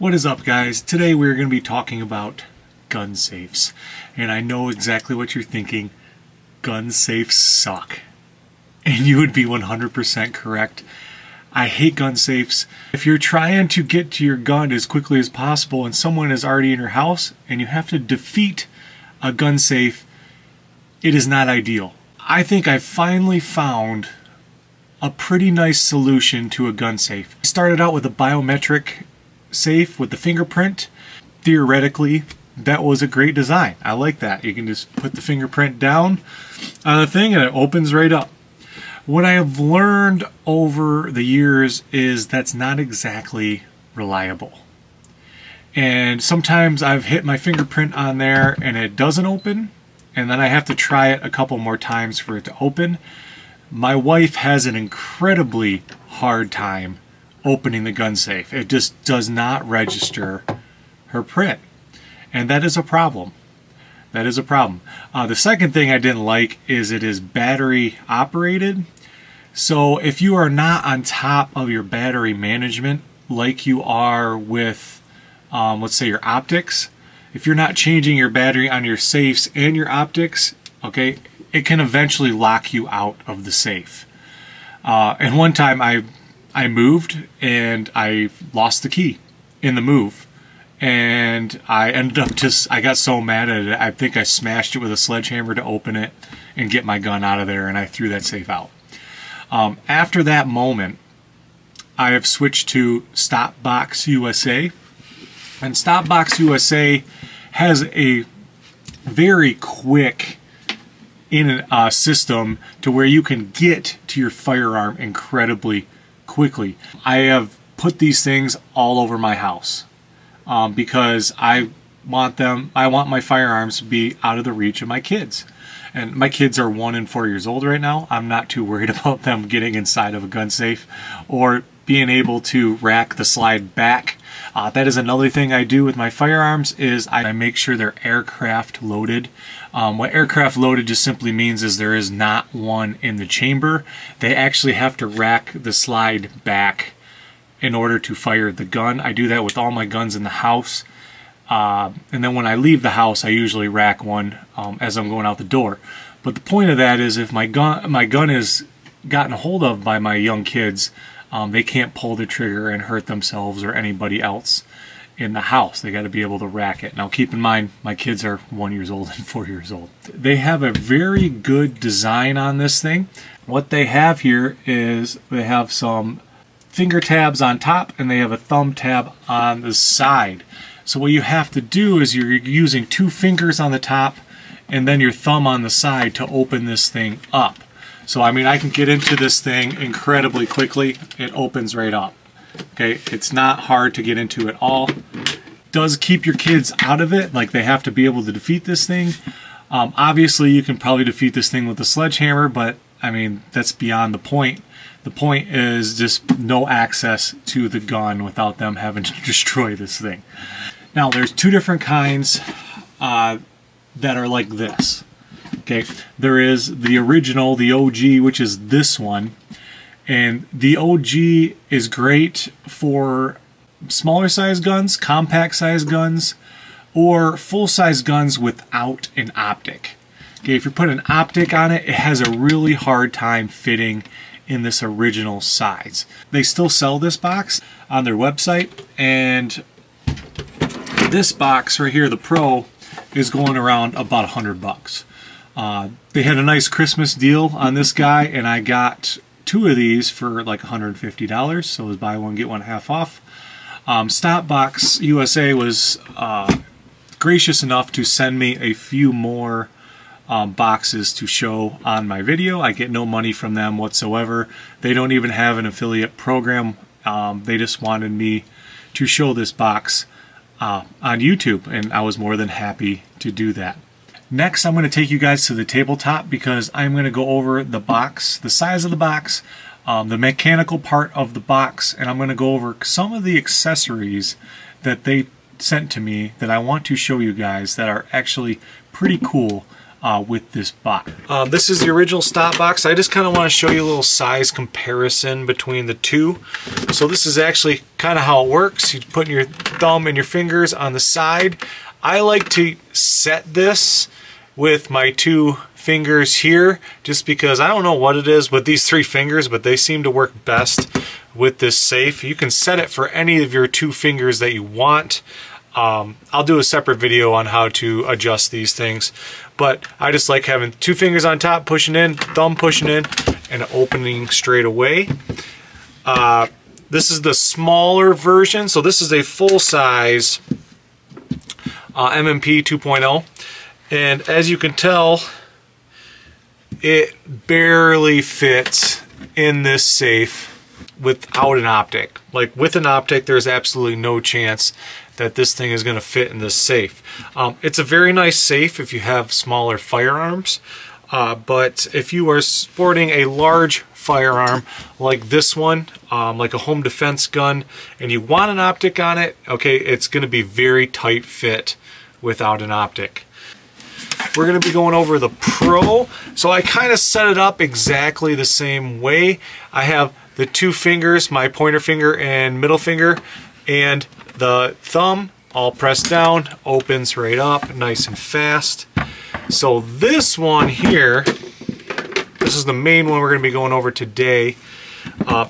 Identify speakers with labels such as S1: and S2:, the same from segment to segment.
S1: What is up, guys? Today we're going to be talking about gun safes. And I know exactly what you're thinking. Gun safes suck. And you would be 100% correct. I hate gun safes. If you're trying to get to your gun as quickly as possible and someone is already in your house and you have to defeat a gun safe, it is not ideal. I think I finally found a pretty nice solution to a gun safe. I started out with a biometric safe with the fingerprint. Theoretically, that was a great design. I like that. You can just put the fingerprint down on the thing and it opens right up. What I have learned over the years is that's not exactly reliable. And sometimes I've hit my fingerprint on there and it doesn't open, and then I have to try it a couple more times for it to open. My wife has an incredibly hard time opening the gun safe. It just does not register her print. And that is a problem. That is a problem. The second thing I didn't like is it is battery operated. So if you are not on top of your battery management like you are with, let's say, your optics, if you're not changing your battery on your safes and your optics, okay, it can eventually lock you out of the safe. And one time I moved and I lost the key in the move. And I ended up I got so mad at it, I think I smashed it with a sledgehammer to open it and get my gun out of there, and I threw that safe out. After that moment, I have switched to StopBoxUSA. And StopBoxUSA has a very quick system to where you can get to your firearm incredibly quickly. I have put these things all over my house because I want my firearms to be out of the reach of my kids. And my kids are 1 and 4 years old right now. I'm not too worried about them getting inside of a gun safe or being able to rack the slide back. That is another thing I do with my firearms is I make sure they're aircraft loaded. What aircraft loaded just simply means is there is not one in the chamber. They actually have to rack the slide back in order to fire the gun. I do that with all my guns in the house. And then when I leave the house, I usually rack one as I'm going out the door. But the point of that is if my gun is gotten a hold of by my young kids, they can't pull the trigger and hurt themselves or anybody else in the house. They got to be able to rack it. Now keep in mind, my kids are 1 year old and 4 years old. They have a very good design on this thing. What they have here is they have some finger tabs on top and they have a thumb tab on the side. So what you have to do is you're using 2 fingers on the top and then your thumb on the side to open this thing up. So I mean, I can get into this thing incredibly quickly. It opens right up. Okay, it's not hard to get into at all. It does keep your kids out of it, like they have to be able to defeat this thing. Obviously you can probably defeat this thing with a sledgehammer, but I mean, that's beyond the point. The point is just no access to the gun without them having to destroy this thing. Now there's 2 different kinds that are like this. Okay, there is the original, the OG, which is this one. And the OG is great for smaller size guns, compact size guns, or full size guns without an optic. Okay, if you put an optic on it, it has a really hard time fitting in this original size. They still sell this box on their website, and this box right here, the Pro, is going around about $100. They had a nice Christmas deal on this guy, and I got 2 of these for like $150, so it was buy one get one half off. StopBoxUSA was gracious enough to send me a few more boxes to show on my video. I get no money from them whatsoever. They don't even have an affiliate program. They just wanted me to show this box on YouTube, and I was more than happy to do that. Next, I'm going to take you guys to the tabletop because I'm going to go over the box, the size of the box, the mechanical part of the box, and I'm going to go over some of the accessories that they sent to me that I want to show you guys that are actually pretty cool with this box. This is the original Stop box. I just kind of want to show you a little size comparison between the two. So this is actually kind of how it works. You put your thumb and your fingers on the side. I like to set this with my 2 fingers here, just because I don't know what it is with these 3 fingers, but they seem to work best with this safe. You can set it for any of your 2 fingers that you want. I'll do a separate video on how to adjust these things, but I just like having 2 fingers on top, pushing in, thumb pushing in, and opening straight away. This is the smaller version, so this is a full-size MMP 2.0, and as you can tell, it barely fits in this safe without an optic. Like with an optic, there's absolutely no chance that this thing is going to fit in this safe. It's a very nice safe if you have smaller firearms, but if you are sporting a large firearm like this one, like a home defense gun, and you want an optic on it, okay, it's going to be very tight fit without an optic. We're going to be going over the Pro. So I kind of set it up exactly the same way. I have the 2 fingers, my pointer finger and middle finger, and the thumb all pressed down, opens right up, nice and fast. So this one here, this is the main one we're going to be going over today.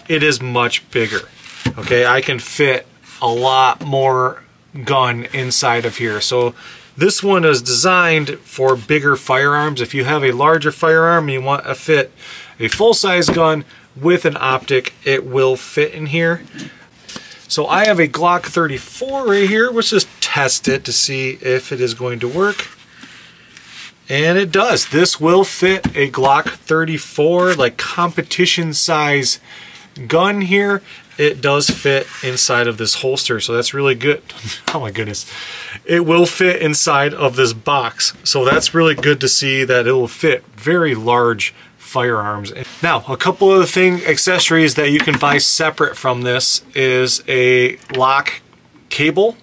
S1: It is much bigger. Okay, I can fit a lot more gun inside of here. So this one is designed for bigger firearms. If you have a larger firearm and you want to fit a full-size gun with an optic, it will fit in here. So I have a Glock 34 right here. Let's just test it to see if it is going to work. And it does. This will fit a Glock 34, like competition size gun here. It does fit inside of this holster, so that's really good. Oh my goodness. It will fit inside of this box, so that's really good to see that it will fit very large firearms. Now, a couple of accessories that you can buy separate from this is a lock cable.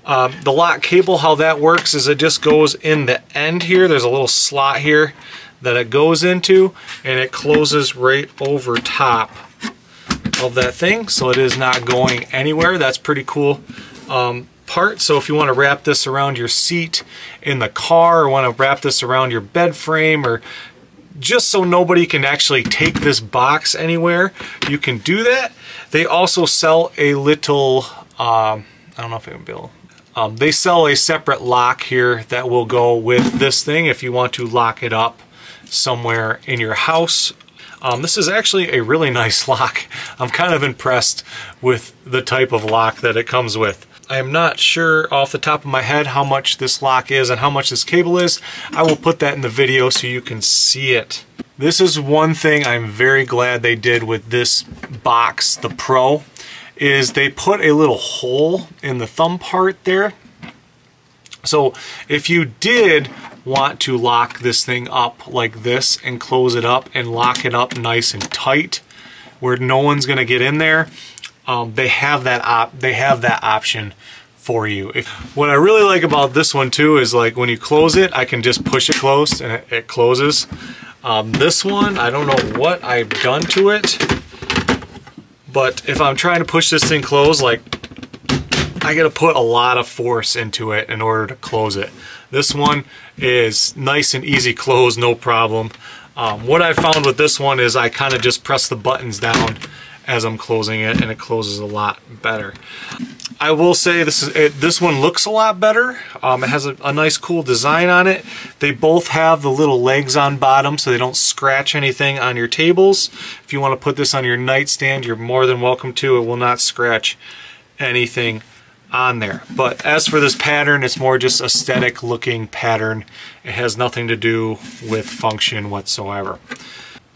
S1: The lock cable, how that works is it just goes in the end here. There's a little slot here that it goes into, and it closes right over top of that thing, so it is not going anywhere. That's pretty cool part. So if you want to wrap this around your seat in the car, or want to wrap this around your bed frame, or just so nobody can actually take this box anywhere, you can do that. They also sell a little, I don't know if I can build. They sell a separate lock here that will go with this thing if you want to lock it up somewhere in your house. This is actually a really nice lock. I'm kind of impressed with the type of lock that it comes with. I am not sure off the top of my head how much this lock is and how much this cable is. I will put that in the video so you can see it. This is one thing I'm very glad they did with this box, the Pro, is they put a little hole in the thumb part there. So if you did want to lock this thing up like this and close it up and lock it up nice and tight where no one's going to get in there, they have that option for you. What I really like about this one too is, like, when you close it, I can just push it closed and it closes. This one, I don't know what I've done to it, but if I'm trying to push this thing closed, like, I gotta put a lot of force into it in order to close it. This one is nice and easy close, no problem. What I found with this one is I kind of just press the buttons down as I'm closing it, and it closes a lot better. I will say this one looks a lot better. It has a nice cool design on it. They both have the little legs on bottom so they don't scratch anything on your tables. If you want to put this on your nightstand, you're more than welcome to. It will not scratch anything on there. But as for this pattern, it's more just aesthetic looking pattern. It has nothing to do with function whatsoever.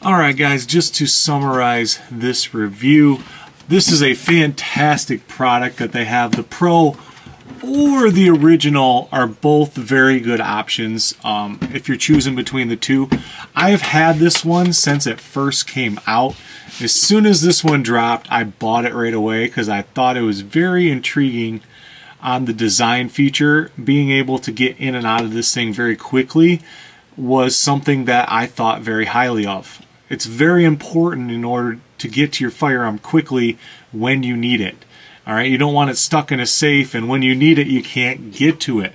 S1: Alright guys, just to summarize this review, this is a fantastic product that they have. The Pro or the original are both very good options if you're choosing between the two. I have had this one since it first came out. As soon as this one dropped, I bought it right away because I thought it was very intriguing on the design feature. Being able to get in and out of this thing very quickly was something that I thought very highly of. It's very important in order to get to your firearm quickly when you need it. All right, you don't want it stuck in a safe, and when you need it, you can't get to it.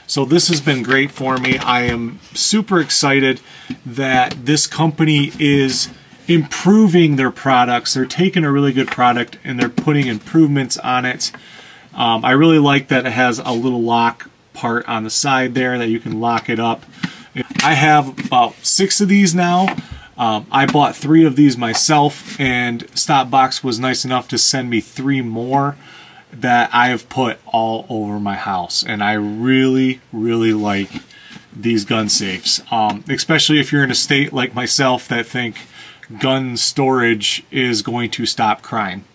S1: So this has been great for me. I am super excited that this company is improving their products. They're taking a really good product and they're putting improvements on it. I really like that it has a little lock part on the side there that you can lock it up. I have about 6 of these now. I bought 3 of these myself, and StopBox was nice enough to send me 3 more that I have put all over my house, and I really like these gun safes, especially if you're in a state like myself that think gun storage is going to stop crime.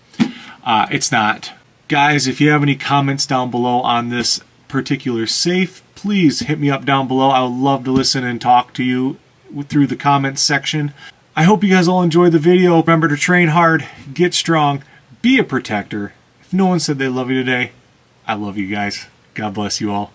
S1: It's not. Guys, if you have any comments down below on this particular safe, please hit me up down below. I would love to listen and talk to you through the comments section. I hope you guys all enjoyed the video. Remember to train hard, get strong, be a protector. If no one said they love you today, I love you guys. God bless you all.